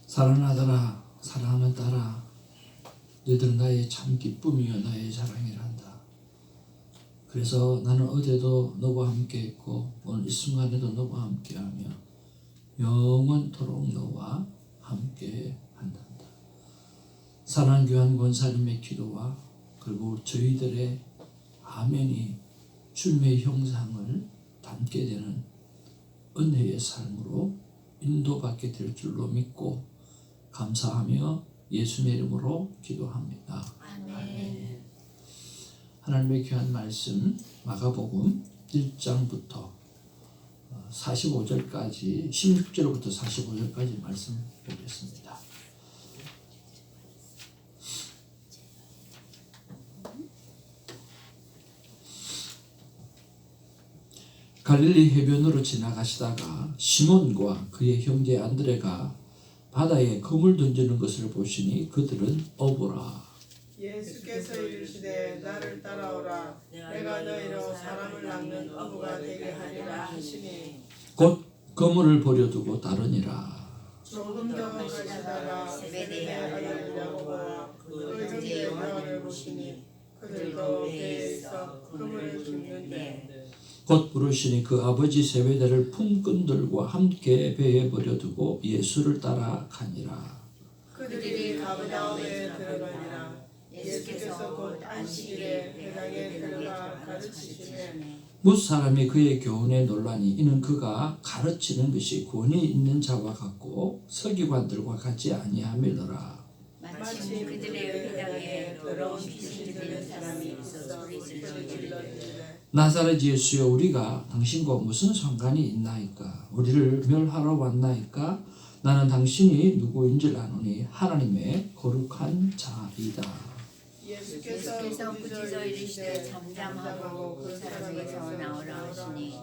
사랑하는 아들아, 사랑하는 딸아, 너희들은 나의 참 기쁨이요 나의 자랑이라 한다. 그래서 나는 어제도 너와 함께 했고 오늘 이 순간에도 너와 함께하며 영원토록 너와 함께 한단다. 사랑하는 교환 권사님의 기도와 그리고 저희들의 아멘이 주님의 형상을 담게 되는 은혜의 삶으로 인도받게 될 줄로 믿고 감사하며 예수님의 이름으로 기도합니다. 아멘. 하나님의 귀한 말씀 마가복음 1장부터 45절까지 16절부터 45절까지 말씀 보겠습니다. 갈릴리 해변으로 지나가시다가 시몬과 그의 형제 안드레가 바다에 그물 던지는 것을 보시니 그들은 어부라. 예수께서 이르시되 나를 따라오라. 내가 너희로 사람을 낚는 어부가 되게 하리라 하시니 곧 그물을 버려두고 따르니라. 조금 더 가시다가 세베대의 아들 야고보와 그 형제 요한을 보시니 그들도 배에 있어 그물을 줍는데 곧 부르시니 그 아버지 세베대를 품꾼들과 함께 배에 버려두고 예수를 따라가니라. 그들이 가버나움에 들어가니라. 예수께서 곧 안식일에 회당에 들어가 가르치시매 무사람이 그의 교훈에 놀라니 이는 그가 가르치는 것이 권위 있는 자와 같고 서기관들과 같지 아니함이더라. 마침 그들의 회당에 더러운 귀신 들린 사람이 있어 소리를 질렀는데 나사렛 예수여, 우리가 당신과 무슨 상관이 있나이까? 우리를 멸하러 왔나이까? 나는 당신이 누구인지 아노니 하나님의 거룩한 자이다. 예수께서 굳이서 이르시되 잠잠하고 그 사람에게서 나오라 하시니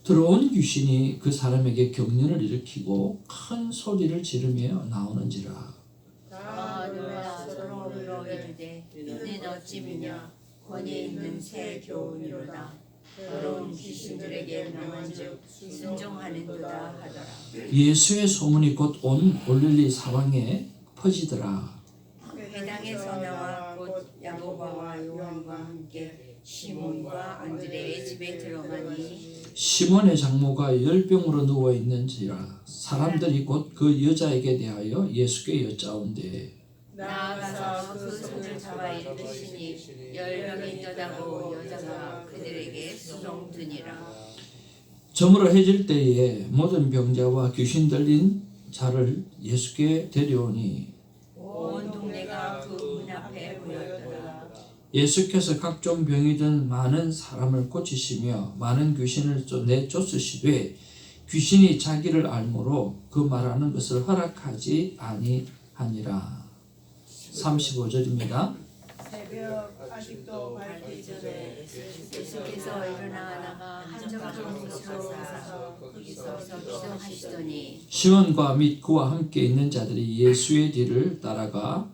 들어온 귀신이 그 사람에게 경련을 일으키고 큰 소리를 지르며 나오는지라. 다 놀라 서로 물어 이르되 이는 어찌 미냐 권위 있는 새 교훈이로다. 더러운 귀신들에게 명한즉 순종하는도다 하더라. 예수의 소문이 곧 온 올릴리 사방에 퍼지더라. 회당에서 나와 곧 야고보와 요한과 함께 시몬과 안드레의 집에 들어가니 시몬의 장모가 열병으로 누워 있는지라. 사람들이 곧 그 여자에게 대하여 예수께 여짜온대. 나아가서 그 손을 잡아 일으키시니 열병이 떠나고 여자가 그들에게 수종드니라. 저물어해질 때에 모든 병자와 귀신 들린 자를 예수께 데려오니 온 동네가 그 문 앞에 모였더라. 예수께서 각종 병이 든 많은 사람을 고치시며 많은 귀신을 내쫓으시되 귀신이 자기를 알므로 그 말하는 것을 허락하지 아니하니라. 35절입니다. 새벽 아직도 밝기 전에 예수께서 일어나다가 한적한 곳으로 가서 거기서 기도하시더니 시몬과 및 그와 함께 있는 자들이 예수의 뒤를 따라가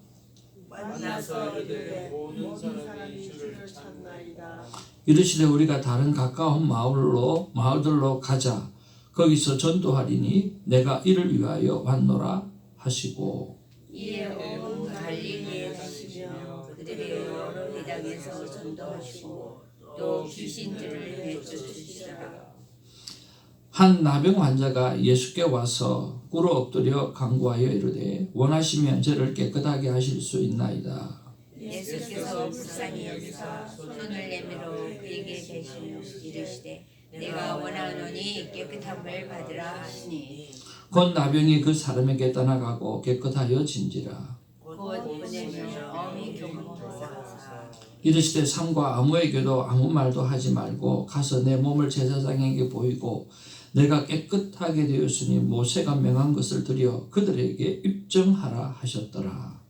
만나서 이르되 모든 사람이 주를 찾나이다. 이르시되 우리가 다른 가까운 마을들로 가자. 거기서 전도하리니 내가 이를 위하여 왔노라 하시고 이에 온 갈릴리에 가시며 그들의 여러 회당에서 전도하시고 또 귀신들을 내쫓으시더라. 한 나병 환자가 예수께 와서 꿇어 엎드려 간구하여 이르되 원하시면 저를 깨끗하게 하실 수 있나이다. 예수께서 불쌍히 여기사 손을 내밀어 그에게 대시며 이르시되 내가 원하노니 깨끗함을 받으라 하시니 곧 나병이 그 사람에게 떠나가고 깨끗하여 진지라. 곧 보내며 어미 교문하사 이르시되 삼가 아무에게도 아무 말도 하지 말고 가서 내 몸을 제사장에게 보이고 내가 깨끗하게 되었으니 모세가 명한 것을 드려 그들에게 입증하라 하셨더라.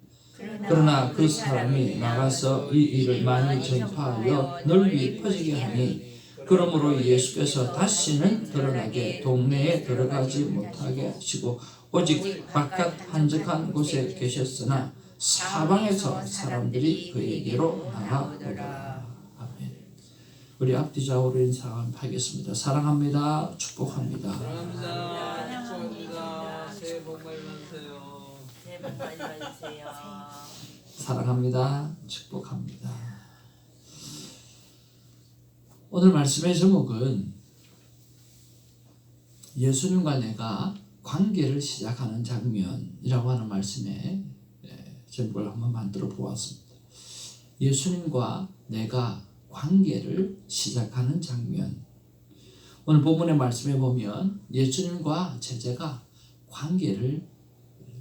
그러나 그 사람이 나가서 이 일을 많이 전파하여 널리 퍼지게 하니 그러므로 예수께서 다시는 드러나게 동네에 들어가지 못하게 하시고 오직 바깥 한적한 곳에 계셨으나 사방에서 사람들이 그에게로 나아오더라. 아멘. 우리 앞뒤 좌우로 인사함 하겠습니다. 사랑합니다. 축복합니다. 사랑합니다. 축복합니다. 새해 복 많이 받으세요. 새해 복 많이 받으세요. 사랑합니다. 축복합니다. 오늘 말씀의 제목은 예수님과 내가 관계를 시작하는 장면이라고 하는 말씀에 제목을 한번 만들어 보았습니다. 예수님과 내가 관계를 시작하는 장면. 오늘 본문의 말씀에 보면 예수님과 제자가 관계를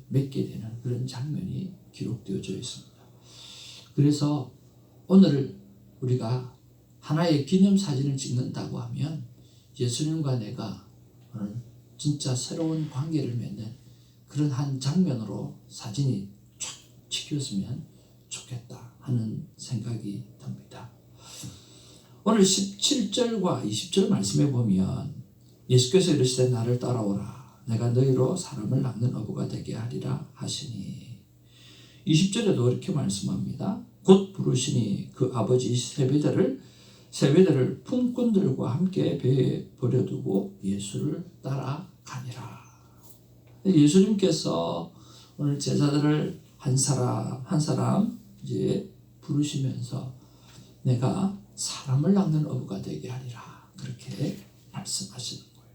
맺게 되는 그런 장면이 기록되어져 있습니다. 그래서 오늘 우리가 하나의 기념사진을 찍는다고 하면 예수님과 내가 오늘 진짜 새로운 관계를 맺는 그런 한 장면으로 사진이 쫙 찍혔으면 좋겠다 하는 생각이 듭니다. 오늘 17절과 20절 말씀에 보면 예수께서 이르시되 나를 따라오라 내가 너희로 사람을 낳는 어부가 되게 하리라 하시니 20절에도 이렇게 말씀합니다. 곧 부르시니 그 아버지 세베대를 품꾼들과 함께 배에 버려두고 예수를 따라가니라. 예수님께서 오늘 제자들을 한 사람 이제 부르시면서 내가 사람을 낳는 어부가 되게 하리라 그렇게 말씀하시는 거예요.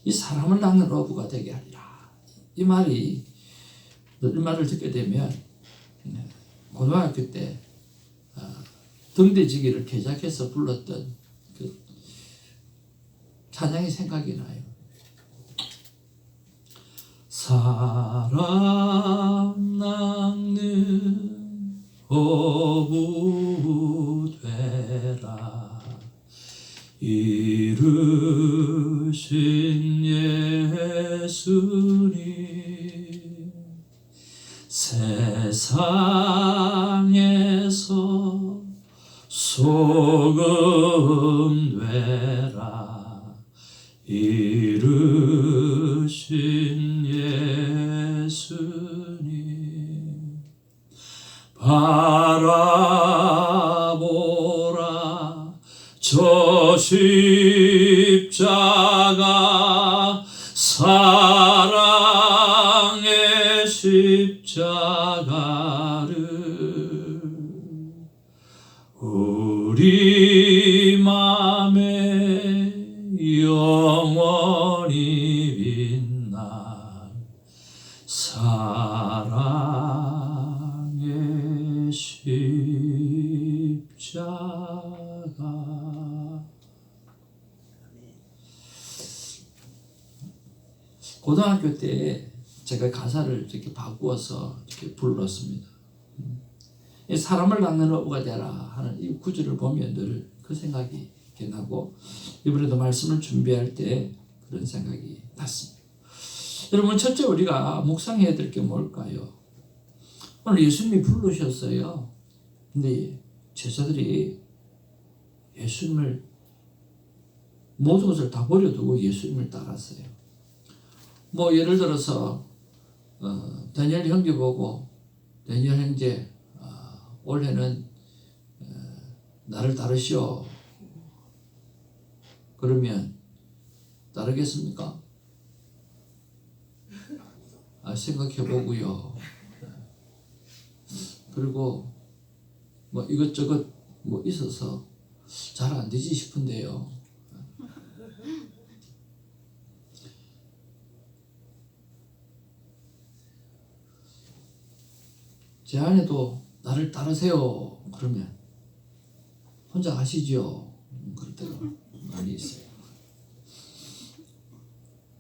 이 사람을 낳는 어부가 되게 하리라. 이 말을 듣게 되면 고등학교 때 등대지기를 개작해서 불렀던 그 찬양이 생각이 나요. 사람 낳는 어부 되라 이르신 예수님 세상에서 소금 되라 이르신 예수님 바라보라 저 십자가 사랑의 십자가를 우리 맘에 영원히 빛날 사랑의 십자가. 고등학교 때 제가 가사를 이렇게 바꾸어서 이렇게 불렀습니다. 사람을 낳는 어부가 되라 하는 이 구절을 보면 늘 그 생각이 이렇게 나고 이번에도 말씀을 준비할 때 그런 생각이 났습니다. 여러분 첫째 우리가 묵상해야 될 게 뭘까요? 오늘 예수님이 부르셨어요. 근데 제자들이 예수님을 모든 것을 다 버려두고 예수님을 따랐어요. 뭐 예를 들어서 다니엘 형제 보고 다니엘 형제 올해는 나를 따르시오. 그러면 따르겠습니까? 생각해보고요. 그리고 뭐 이것저것 뭐 있어서 잘 안 되지 싶은데요. 제 아내도 나를 따르세요. 그러면 혼자 가시죠. 그럴 때가 많이 있어요.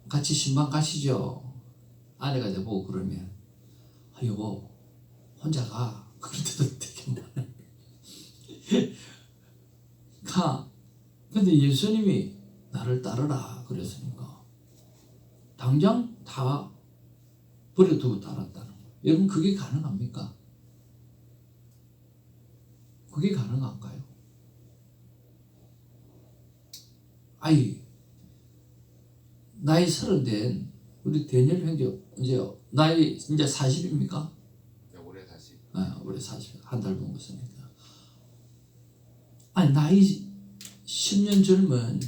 같이 신방 가시죠. 아내가 내보고 그러면 여보 혼자 가. 그럴 때도 되게 많아요. 그런데 예수님이 나를 따르라 그랬으니까 당장 다 버려두고 따랐다는 거예요. 여러분 그게 가능합니까? 그게 가능한가요? 아이 나이 30된 우리 대니엘 형제 이제 나이 이제 40입니까? 네, 올해 다시. 올해 40 한 달 먹었으니까. 아니 나이 10년 젊은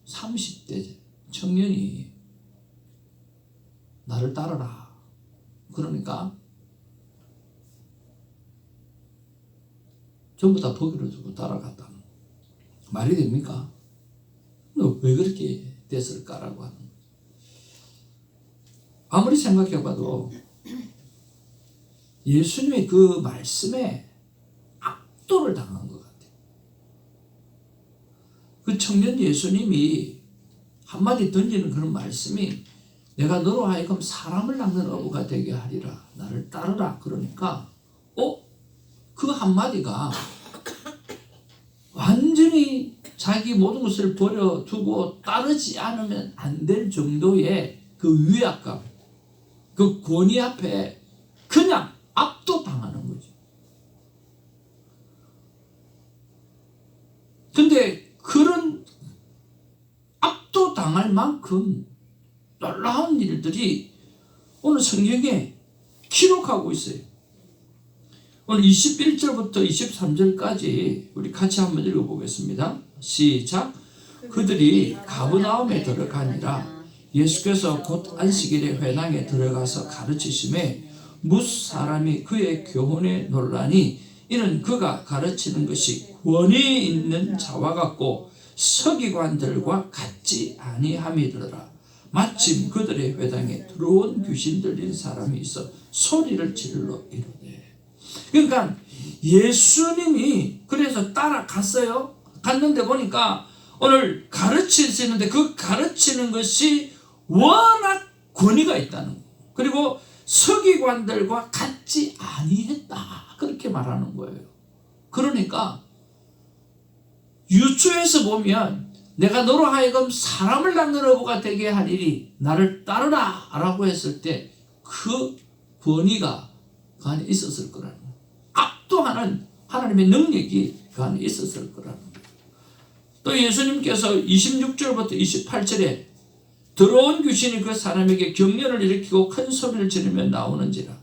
30대 청년이 나를 따르라. 그러니까 전부 다 버기를 두고 따라갔다는 말이 됩니까? 너 왜 그렇게 됐을까라고 하는. 아무리 생각해봐도 예수님의 그 말씀에 압도를 당한 것 같아요. 그 청년 예수님이 한마디 던지는 그런 말씀이 내가 너로 하여금 사람을 낚는 어부가 되게 하리라. 나를 따르라. 그러니까 그 한마디가 완전히 자기 모든 것을 버려두고 따르지 않으면 안 될 정도의 그 위압감, 그 권위 앞에 그냥 압도당하는 거죠. 근데 그런 압도당할 만큼 놀라운 일들이 오늘 성경에 기록하고 있어요. 오늘 21절부터 23절까지 우리 같이 한번 읽어보겠습니다. 시작. 그들이 가버나움에 들어가니라. 예수께서 곧 안식일에 회당에 들어가서 가르치심에 뭇 사람이 그의 교훈에 놀라니 이는 그가 가르치는 것이 권위 있는 자와 같고 서기관들과 같지 아니함이더라. 마침 그들의 회당에 들어온 귀신 들린 사람이 있어 소리를 질러 이르되. 그러니까 예수님이 그래서 따라갔어요. 갔는데 보니까 오늘 가르치시는데 그 가르치는 것이 워낙 권위가 있다는 거. 그리고 서기관들과 같지 아니했다. 그렇게 말하는 거예요. 그러니까 유추해서 보면 내가 너로 하여금 사람을 낚는 어부가 되게 하리니 나를 따르라 라고 했을 때 그 권위가 그 안에 있었을 거라는 거예요. 압도하는 하나님의 능력이 그 안에 있었을 거라는 거예요. 또 예수님께서 26절부터 28절에 들어온 귀신이 그 사람에게 경련을 일으키고 큰 소리를 지르며 나오는지라.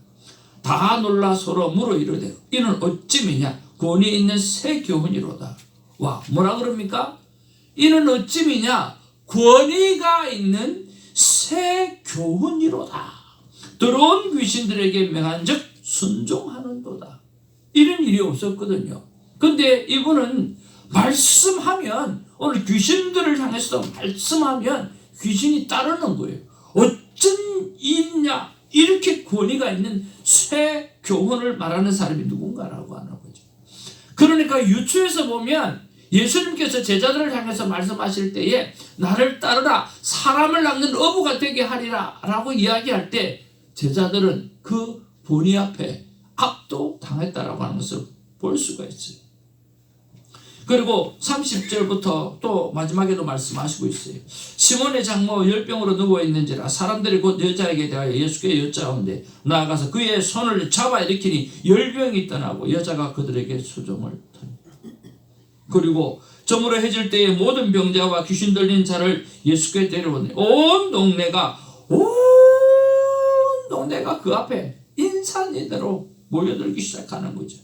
다 놀라 서로 물어 이르되 이는 어찌미냐 권위 있는 새 교훈이로다. 와, 뭐라 그럽니까? 이는 어찌미냐 권위가 있는 새 교훈이로다. 들어온 귀신들에게 명한즉 순종하는도다. 이런 일이 없었거든요. 근데 이분은 말씀하면 오늘 귀신들을 향해서도 말씀하면 귀신이 따르는 거예요. 어쩐 일이냐 이렇게 권위가 있는 새 교훈을 말하는 사람이 누군가라고 하는 거죠. 그러니까 유추해서 보면 예수님께서 제자들을 향해서 말씀하실 때에 나를 따르라 사람을 낚는 어부가 되게 하리라 라고 이야기할 때 제자들은 그 본의 앞에 압도당했다라고 하는 것을 볼 수가 있어요. 그리고 30절부터 또 마지막에도 말씀하시고 있어요. 시몬의 장모 열병으로 누워있는지라 사람들이 곧 여자에게 대하여 예수께 여짜오는데 나아가서 그의 손을 잡아 일으키니 열병이 떠나고 여자가 그들에게 수종을 터니. 그리고 저물어 해질 때에 모든 병자와 귀신 들린 자를 예수께 데려오니 온 동네가 그 앞에 인산이대로 모여들기 시작하는 거죠.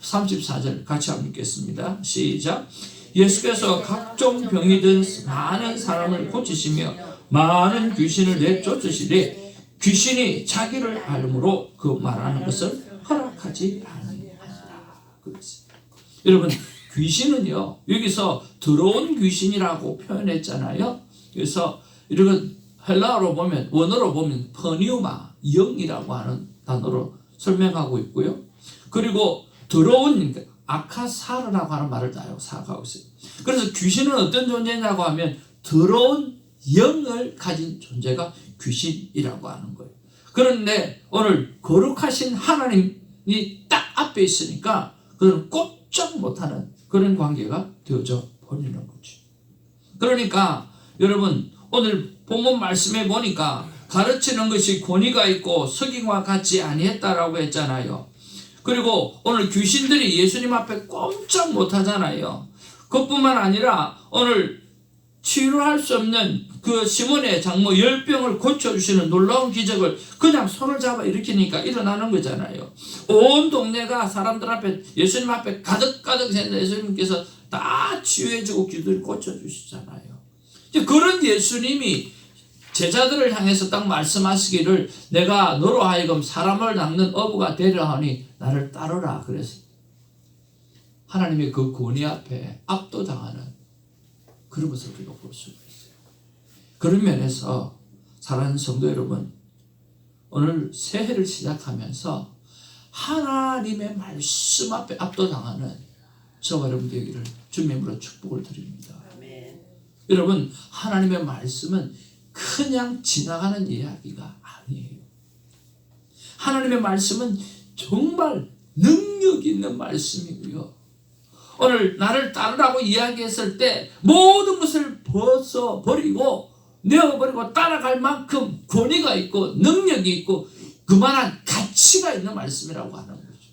34절 같이 한번 읽겠습니다. 시작. 예수께서 각종 병이 든 많은 사람을 고치시며 많은 귀신을 내쫓으시되 귀신이 자기를 알므로 그 말하는 것을 허락하지 아니하니라. 그랬어요. 여러분 귀신은요 여기서 들어온 귀신이라고 표현했잖아요. 그래서 이런 헬라어로 보면 원어로 보면 퍼니우마 영이라고 하는 단어로 설명하고 있고요. 그리고 들어온 아카사르라고 하는 말을 다 사용하고 있어요. 그래서 귀신은 어떤 존재냐고 하면 들어온 영을 가진 존재가 귀신이라고 하는 거예요. 그런데 오늘 거룩하신 하나님이 딱 앞에 있으니까 그는 꼼짝 못하는 그런 관계가 되어져 버리는 거죠. 그러니까 여러분 오늘 본문 말씀에 보니까 가르치는 것이 권위가 있고 석임과 같지 아니했다라고 했잖아요. 그리고 오늘 귀신들이 예수님 앞에 꼼짝 못하잖아요. 그뿐만 아니라 오늘 치유할 수 없는 그 시몬의 장모 열병을 고쳐주시는 놀라운 기적을 그냥 손을 잡아 일으키니까 일어나는 거잖아요. 온 동네가 사람들 앞에 예수님 앞에 가득가득 했는데 예수님께서 다 치유해주고 기도를 고쳐주시잖아요. 그런 예수님이 제자들을 향해서 딱 말씀하시기를 내가 너로 하여금 사람을 낚는 어부가 되려 하니 나를 따르라. 그래서 하나님의 그 권위 앞에 압도당하는 그런 것을 우리가 볼 수가 있어요. 그런 면에서 사랑하는 성도 여러분, 오늘 새해를 시작하면서 하나님의 말씀 앞에 압도당하는 저와 여러분 되기를 주님의 이름으로 축복을 드립니다. 아멘. 여러분, 하나님의 말씀은 그냥 지나가는 이야기가 아니에요. 하나님의 말씀은 정말 능력 있는 말씀이고요. 오늘 나를 따르라고 이야기했을 때 모든 것을 벗어버리고 내어버리고 따라갈 만큼 권위가 있고 능력이 있고 그만한 가치가 있는 말씀이라고 하는 거죠.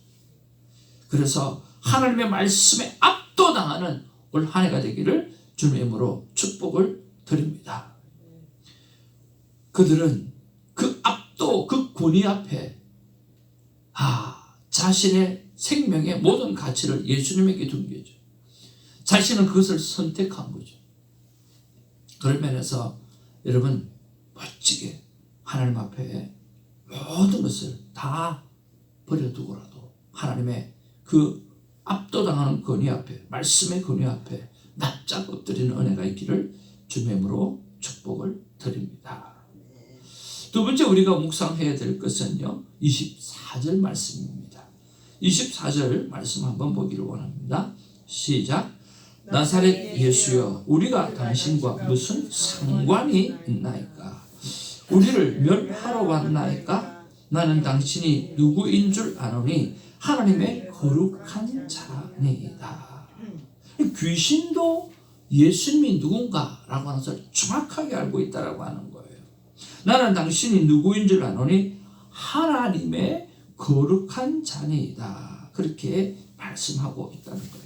그래서 하나님의 말씀에 압도당하는 올 한 해가 되기를 주님의 이름으로 축복을 드립니다. 그들은 그 압도, 그 권위 앞에 자신의 생명의 모든 가치를 예수님에게 둔 거죠. 자신은 그것을 선택한 거죠. 그런 면에서 여러분 멋지게 하나님 앞에 모든 것을 다 버려두고라도 하나님의 그 압도당하는 권위 앞에, 말씀의 권위 앞에 납작 엎드리는 은혜가 있기를 주님의 이름으로 축복을 드립니다. 두 번째 우리가 묵상해야 될 것은요, 24절 말씀입니다. 24절 말씀 한번 보기를 원합니다. 시작. 나사렛 예수여, 우리가 당신과 무슨 상관이 있나이까? 우리를 멸하러 왔나이까? 나는 당신이 누구인 줄 아노니 하나님의 거룩한 자니이다. 귀신도 예수님이 누군가라고 하는 것을 정확하게 알고 있다라고 하는 거예요. 나는 당신이 누구인 줄 아노니 하나님의 거룩한 자니이다. 그렇게 말씀하고 있다는 거예요.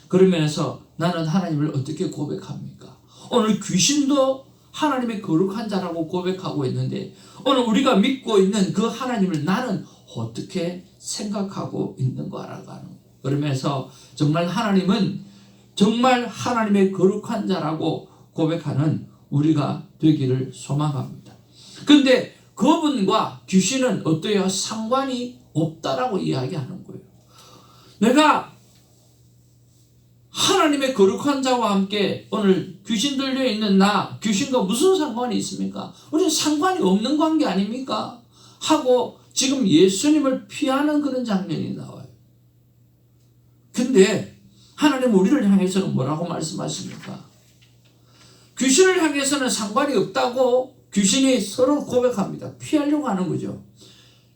그런 면에서 나는 하나님을 어떻게 고백합니까? 오늘 귀신도 하나님의 거룩한 자라고 고백하고 있는데 오늘 우리가 믿고 있는 그 하나님을 나는 어떻게 생각하고 있는가라고 하는 거예요. 그러면서 정말 하나님은 정말 하나님의 거룩한 자라고 고백하는 우리가 되기를 소망합니다. 그런데 그분과 귀신은 어때요? 상관이 없다라고 이야기하는 거예요. 내가 하나님의 거룩한 자와 함께 오늘 귀신 들려 있는 나, 귀신과 무슨 상관이 있습니까? 우리는 상관이 없는 관계 아닙니까? 하고 지금 예수님을 피하는 그런 장면이 나와요. 근데 하나님 우리를 향해서는 뭐라고 말씀하십니까? 귀신을 향해서는 상관이 없다고 귀신이 서로 고백합니다. 피하려고 하는 거죠.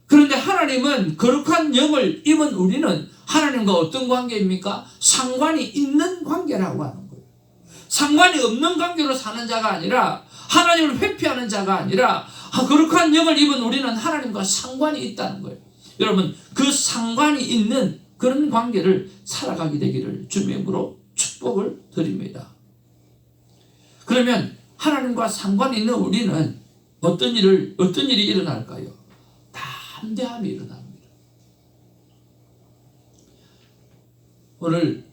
그런데 하나님은 거룩한 영을 입은 우리는 하나님과 어떤 관계입니까? 상관이 있는 관계라고 하는 거예요. 상관이 없는 관계로 사는 자가 아니라 하나님을 회피하는 자가 아니라 거룩한 영을 입은 우리는 하나님과 상관이 있다는 거예요. 여러분 그 상관이 있는 그런 관계를 살아가게 되기를 주님의 이름으로 축복을 드립니다. 그러면 하나님과 상관이 있는 우리는 어떤 일이 일어날까요? 담대함이 일어납니다. 오늘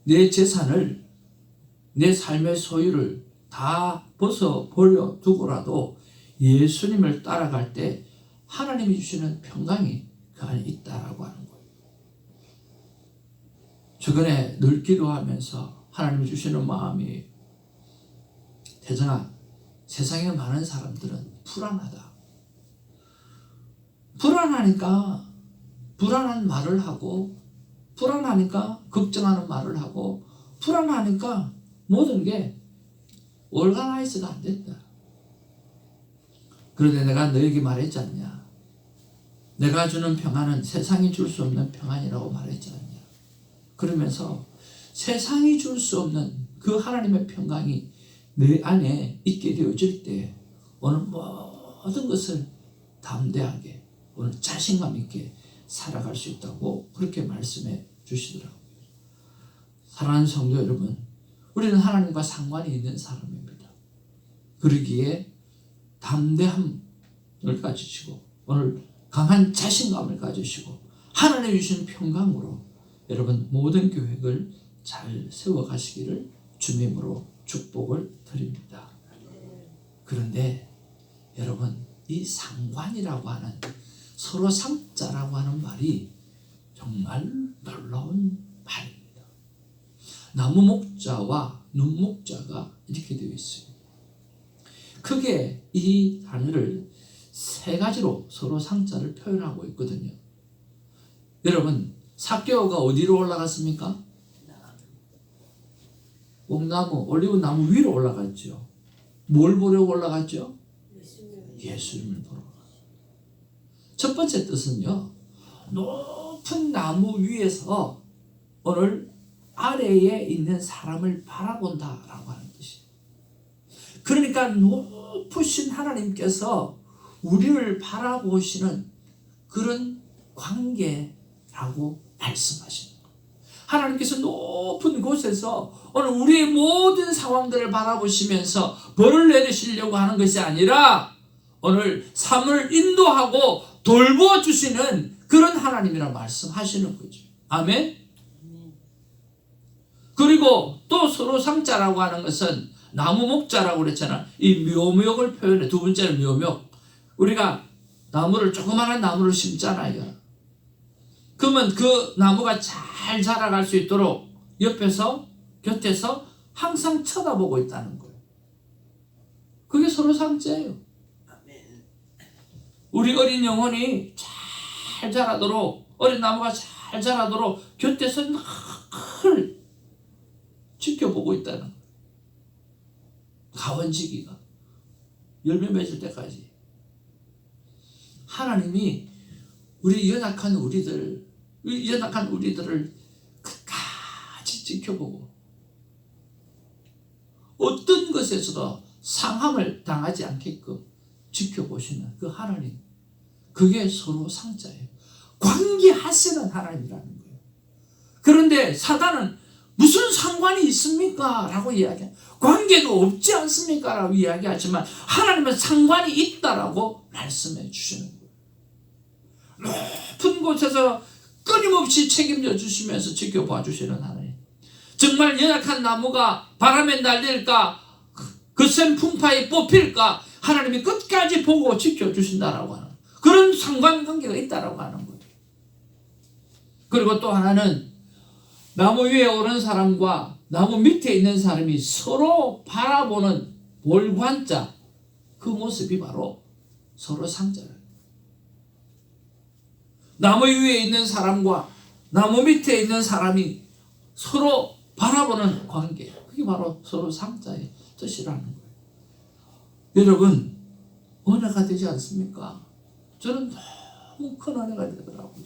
내 재산을, 내 삶의 소유를 다 벗어버려 두고라도 예수님을 따라갈 때 하나님이 주시는 평강이 그 안에 있다라고 하는 거예요. 최근에 늘 기도하면서 하나님이 주시는 마음이 대전아, 세상에 많은 사람들은 불안하다. 불안하니까 불안한 말을 하고 불안하니까 걱정하는 말을 하고 불안하니까 모든 게 올가나이즈가 안 된다. 그런데 내가 너에게 말했지 않냐? 내가 주는 평안은 세상이 줄 수 없는 평안이라고 말했지 않냐? 그러면서 세상이 줄 수 없는 그 하나님의 평강이 내 안에 있게 되어질 때 오늘 모든 것을 담대하게 오늘 자신감 있게 살아갈 수 있다고 그렇게 말씀해 주시더라고요. 사랑하는 성도 여러분, 우리는 하나님과 상관이 있는 사람입니다. 그러기에 담대함을 가지시고 오늘 강한 자신감을 가지시고 하나님이 주신 평강으로 여러분 모든 계획을 잘 세워가시기를 주님으로 축복을 드립니다. 그런데 여러분, 이 상관이라고 하는 서로 상자라고 하는 말이 정말 놀라운 말입니다. 나무 목자와 눈 목자가 이렇게 되어 있어요. 크게 이 단어를 세 가지로 서로 상자를 표현하고 있거든요. 여러분, 삭개오가 어디로 올라갔습니까? 옥나무, 올리브나무 위로 올라갔죠. 뭘 보려고 올라갔죠? 예수님을 보러 올라갔어요. 첫 번째 뜻은요, 높은 나무 위에서 오늘 아래에 있는 사람을 바라본다라고 하는 뜻이에요. 그러니까 높으신 하나님께서 우리를 바라보시는 그런 관계라고 말씀하시는 거예요. 하나님께서 높은 곳에서 오늘 우리의 모든 상황들을 바라보시면서 벌을 내리시려고 하는 것이 아니라 오늘 삶을 인도하고 돌보주시는 그런 하나님이라 말씀하시는 거죠. 아멘? 그리고 또 서로 상자라고 하는 것은 나무 목자라고 그랬잖아. 이 묘목을 표현해. 두 번째는 묘목. 우리가 나무를, 조그마한 나무를 심잖아요. 그러면 그 나무가 잘 자라갈 수 있도록 옆에서, 곁에서 항상 쳐다보고 있다는 거예요. 그게 서로 상자예요. 우리 어린 영혼이 잘 자라도록, 어린 나무가 잘 자라도록 곁에서 늘 지켜보고 있다는 거예요. 가원지기가 열매 맺을 때까지 하나님이 우리 연약한 우리들을 끝까지 지켜보고 어떤 것에서도 상함을 당하지 않게끔 지켜보시는 그 하나님, 그게 서로 상자예요. 관계하시는 하나님이라는 거예요. 그런데 사단은 무슨 상관이 있습니까? 라고 이야기해요. 관계가 없지 않습니까? 라고 이야기하지만 하나님은 상관이 있다라고 말씀해 주시는 거예요. 높은 곳에서 끊임없이 책임져 주시면서 지켜봐 주시는 하나님. 정말 연약한 나무가 바람에 날릴까? 거센 풍파에 뽑힐까? 하나님이 끝까지 보고 지켜주신다라고 하는 그런 상관관계가 있다라고 하는 거예요. 그리고 또 하나는 나무 위에 오른 사람과 나무 밑에 있는 사람이 서로 바라보는 볼관자, 그 모습이 바로 서로 상자예요. 나무 위에 있는 사람과 나무 밑에 있는 사람이 서로 바라보는 관계, 그게 바로 서로 상자의 뜻이라는 거예요. 여러분, 은혜가 되지 않습니까? 저는 너무 큰 은혜가 되더라고요.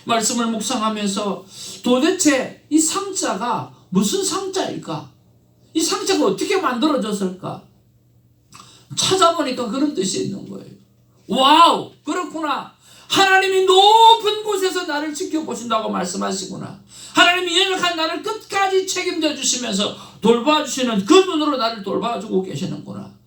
말씀을 묵상하면서 도대체 이 상자가 무슨 상자일까? 이 상자가 어떻게 만들어졌을까? 찾아보니까 그런 뜻이 있는 거예요. 와우! 그렇구나. 하나님이 높은 곳에서 나를 지켜보신다고 말씀하시구나. 하나님이 연약한 나를 끝까지 책임져 주시면서 돌봐주시는 그 눈으로 나를 돌봐주고 계시는구나.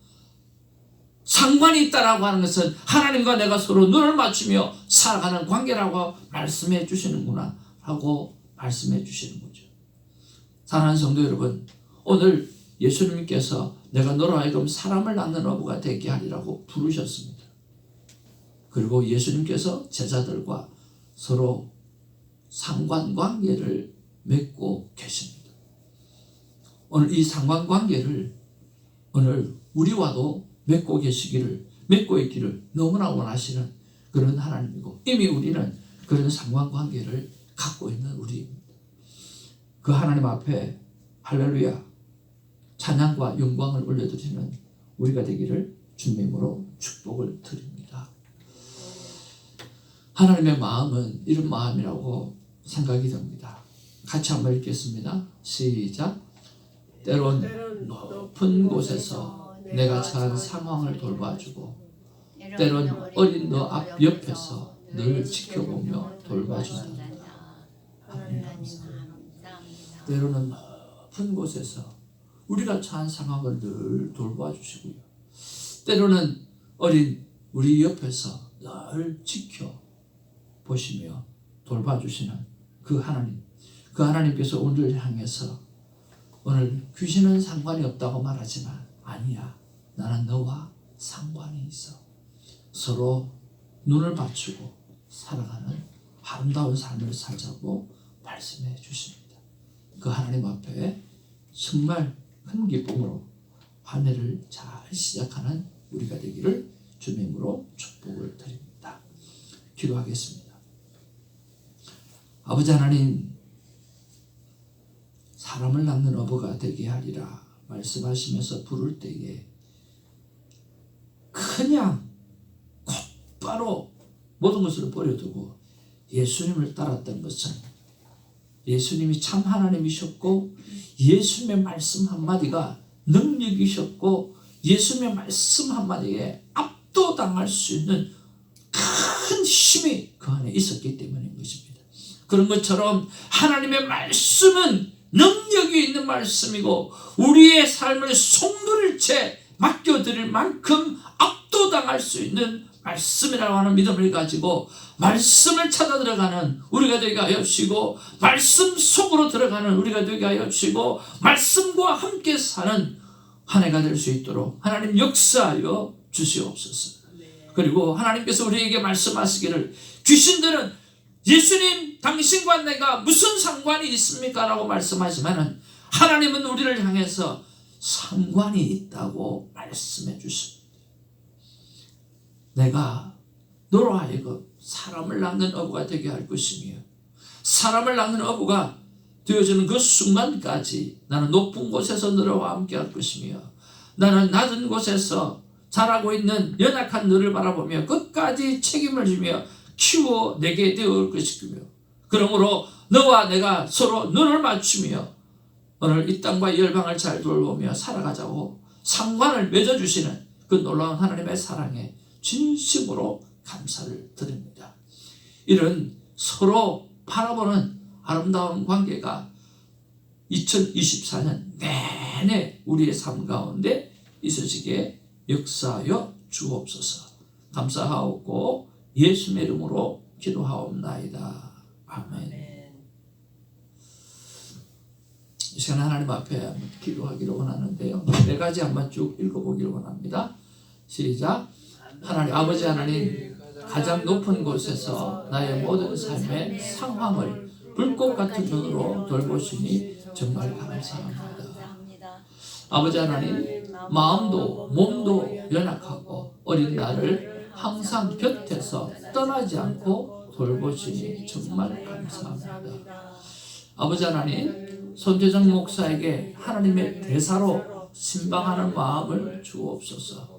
상관이 있다라고 하는 것은 하나님과 내가 서로 눈을 맞추며 살아가는 관계라고 말씀해 주시는구나 하고 말씀해 주시는 거죠. 사랑하는 성도 여러분, 오늘 예수님께서 내가 너로 하여금 사람을 낳는 어부가 되게 하리라고 부르셨습니다. 그리고 예수님께서 제자들과 서로 상관관계를 맺고 계십니다. 오늘 이 상관관계를 오늘 우리와도 맺고 있기를 너무나 원하시는 그런 하나님이고, 이미 우리는 그런 상관관계를 갖고 있는 우리입니다. 그 하나님 앞에 할렐루야 찬양과 영광을 올려드리는 우리가 되기를 주님으로 축복을 드립니다. 하나님의 마음은 이런 마음이라고 생각이 됩니다. 같이 한번 읽겠습니다. 시작. 때론 높은 곳에서 내가 처한 상황을 돌봐주고 때론 어린 너 앞 옆에서 늘 지켜보며 돌봐준다. 때로는 높은 곳에서 우리가 처한 상황을 늘 돌봐주시고요. 때로는 어린 우리 옆에서 늘 지켜보시며 돌봐주시는 그 하나님, 그 하나님께서 오늘 향해서 오늘 귀신은 상관이 없다고 말하지만 아니야, 나는 너와 상관이 있어. 서로 눈을 맞추고 살아가는 아름다운 삶을 살자고 말씀해 주십니다. 그 하나님 앞에 정말 큰 기쁨으로 한 해를 잘 시작하는 우리가 되기를 주님으로 축복을 드립니다. 기도하겠습니다. 아버지 하나님, 사람을 낳는 어부가 되게 하리라 말씀하시면서 부를 때에 그냥 곧바로 모든 것을 버려두고 예수님을 따랐던 것은 예수님이 참 하나님이셨고 예수님의 말씀 한마디가 능력이셨고 예수님의 말씀 한마디에 압도당할 수 있는 큰 힘이 그 안에 있었기 때문인 것입니다. 그런 것처럼 하나님의 말씀은 능력이 있는 말씀이고 우리의 삶을 송두릴 채 맡겨드릴 만큼 압도당할 수 있는 말씀이라고 하는 믿음을 가지고 말씀을 찾아 들어가는 우리가 되게 하여 주시고 말씀 속으로 들어가는 우리가 되게 하여 주시고 말씀과 함께 사는 한 해가 될 수 있도록 하나님 역사하여 주시옵소서. 그리고 하나님께서 우리에게 말씀하시기를 귀신들은 예수님 당신과 내가 무슨 상관이 있습니까? 라고 말씀하지만은 하나님은 우리를 향해서 상관이 있다고 말씀해 주십니다. 내가 너로 하여금 사람을 낳는 어부가 되게 할 것이며 사람을 낳는 어부가 되어지는 그 순간까지 나는 높은 곳에서 너와 함께 할 것이며 나는 낮은 곳에서 자라고 있는 연약한 너를 바라보며 끝까지 책임을 지며 키워 내게 되어올 것이며 그러므로 너와 내가 서로 눈을 맞추며 오늘 이 땅과 열방을 잘 돌보며 살아가자고 상관을 맺어주시는 그 놀라운 하나님의 사랑에 진심으로 감사를 드립니다. 이런 서로 바라보는 아름다운 관계가 2024년 내내 우리의 삶 가운데 있으시기에 역사하여 주옵소서. 감사하옵고 예수의 이름으로 기도하옵나이다. 아멘. 이 시간 하나님 앞에 기도하기를 원하는데요. 네 가지 한번 쭉 읽어보기를 원합니다. 시작. 하나님 아버지 하나님, 가장 높은 곳에서 나의 모든 삶의 상황을 불꽃 같은 눈으로 돌보시니 정말 감사합니다. 아버지 하나님, 마음도 몸도 연약하고 어린 나를 항상 곁에서 떠나지 않고 돌보시니 정말 감사합니다. 아버지 하나님, 손재정 목사에게 하나님의 대사로 신방하는 마음을 주옵소서.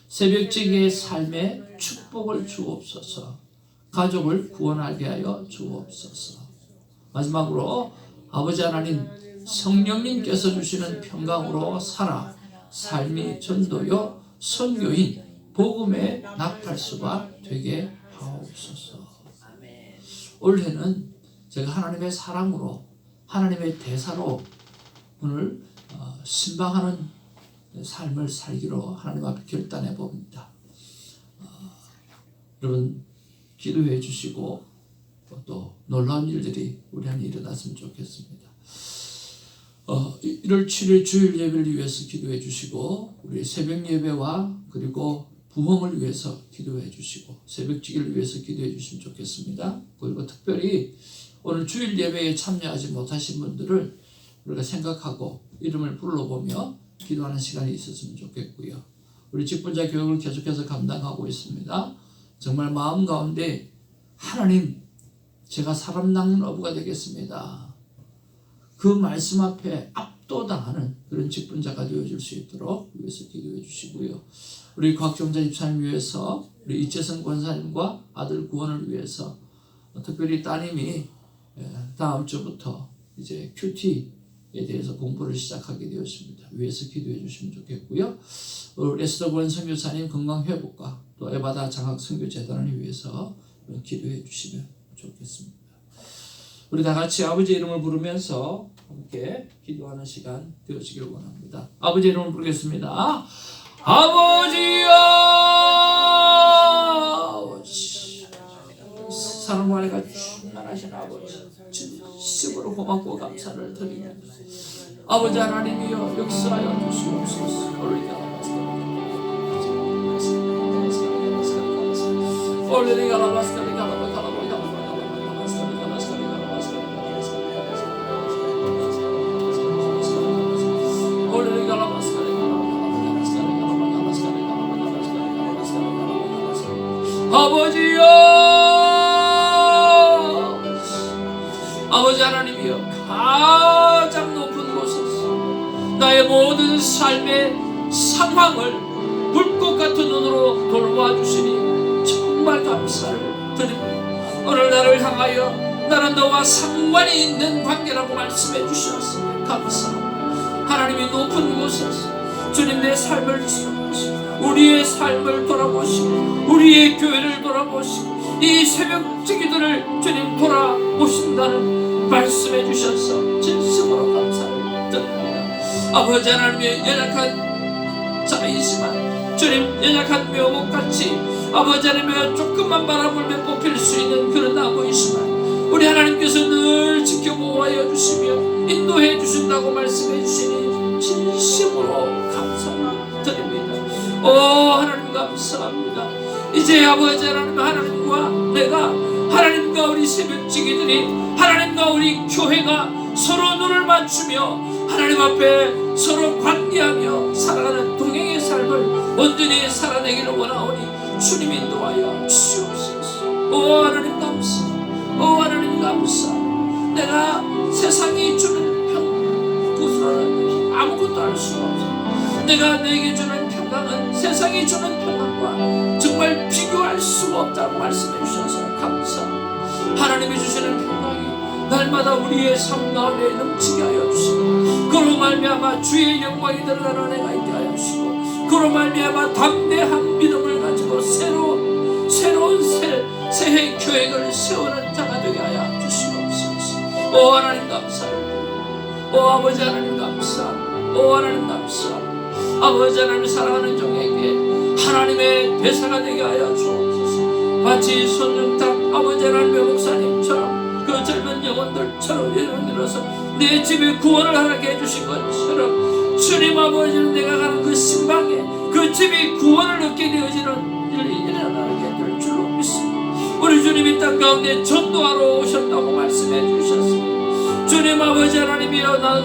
새벽지기의 삶에 축복을 주옵소서. 가족을 구원하게 하여 주옵소서. 마지막으로 아버지 하나님, 성령님께서 주시는 평강으로 살아 삶이 전도요 선교인 복음의 나팔수가 되게 하옵소서. 올해는 제가 하나님의 사랑으로 하나님의 대사로 오늘 신방하는 삶을 살기로 하나님 앞에 결단해 봅니다. 여러분 기도해 주시고 또 놀라운 일들이 우리 안에 일어났으면 좋겠습니다. 1월 7일 주일 예배를 위해서 기도해 주시고 우리 새벽 예배와 그리고 부흥을 위해서 기도해 주시고 새벽지기를 위해서 기도해 주시면 좋겠습니다. 그리고 특별히 오늘 주일 예배에 참여하지 못하신 분들을 우리가 생각하고 이름을 불러보며 기도하는 시간이 있었으면 좋겠고요. 우리 직분자 교육을 계속해서 감당하고 있습니다. 정말 마음 가운데 하나님, 제가 사람 낳는 어부가 되겠습니다. 그 말씀 앞에 압도당하는 그런 직분자가 되어줄 수 있도록 위해서 기도해 주시고요. 우리 곽종자 집사님 위해서 우리 이재성 권사님과 아들 구원을 위해서 특별히 따님이 다음 주부터 이제 큐티 대해서 공부를 시작하게 되었습니다. 위에서 기도해 주시면 좋겠고요. 레스터 권 선교사님 건강 회복과 또 에바다 장학 선교 재단을 위해서 기도해 주시면 좋겠습니다. 우리 다 같이 아버지 이름을 부르면서 함께 기도하는 시간 되어지길 원합니다. 아버지 이름을 부르겠습니다. 아버지여, 사랑과 은혜가 충만하신 아버지, 진심으로 고맙고 감사를 드리며 아버지 하나님이여 역사하여 주시옵소서. 아버지여, 아버지 하나님이여 가장 높은 곳에서 나의 모든 삶의 상황을 불꽃 같은 눈으로 돌보아 주시니 정말 감사를 드립니다. 오늘 나를 향하여 나는 너와 상관이 있는 관계라고 말씀해 주셨으니 감사합니다. 하나님이 높은 곳에서 주님 내 삶을 지켜보시고 우리의 삶을 돌아보시고 우리의 교회를 보시고 이 새벽 기도를 주님 돌아보신다는 말씀해 주셔서 진심으로 감사를 드립니다. 아버지 하나님의 연약한 자이지만 주님 연약한 묘목같이 아버지 하나님의 조금만 바라보면 뽑힐 수 있는 그런 나무이지만 우리 하나님께서 늘 지켜보아여 주시며 인도해 주신다고 말씀해 주시니 진심으로 감사를 드립니다. 오 하나님 감사합니다. 이제 아버지 하나님과 내가 하나님과 우리 새벽지기들이 하나님과 우리 교회가 서로 눈을 맞추며 하나님 앞에 서로 관계하며 살아가는 동행의 삶을 온전히 살아내기를 원하오니 주님 인도하여 주시옵소서. 오 하나님 감사, 오 하나님 감사. 내가 세상이 주는 그것으로는 아무것도 알 수가 없어. 내가 내게 주는 평강은 세상이 주는 평강과 정말 비교할 수가 없다고 말씀해 주셔서 감사합니다. 하나님이 주시는 평강이 날마다 우리의 삶 가운데 넘치게 하여 주시고 그로 말미암아 주의 영광이 드러나는 은혜가 있게 하여 주시고 그로 말미암아 담대한 믿음을 가지고 새로운 새해 계획을 세우는 자가 되게 하여 주시옵소서. 오 하나님 감사합니다. 오 아버지 하나님 감사합니다. 오 하나님 감사합니다. 아버지 하나님 사랑하는 종에게 하나님의 대사가 되게 하여 주옵소서. 마치 손정탁 아버지 하나님의 목사님처럼 그 젊은 영혼들처럼 일어나서 내 집에 구원을 하게 해주신 것처럼 주님 아버지는 내가 가는 그 신방에 그 집이 구원을 얻게 되어지는 일이 일어나게 될 줄로 믿습니다. 우리 주님이 땅 가운데 전도하러 오셨다고 말씀해 주셨습니다. 주님 아버지 하나님이여 나가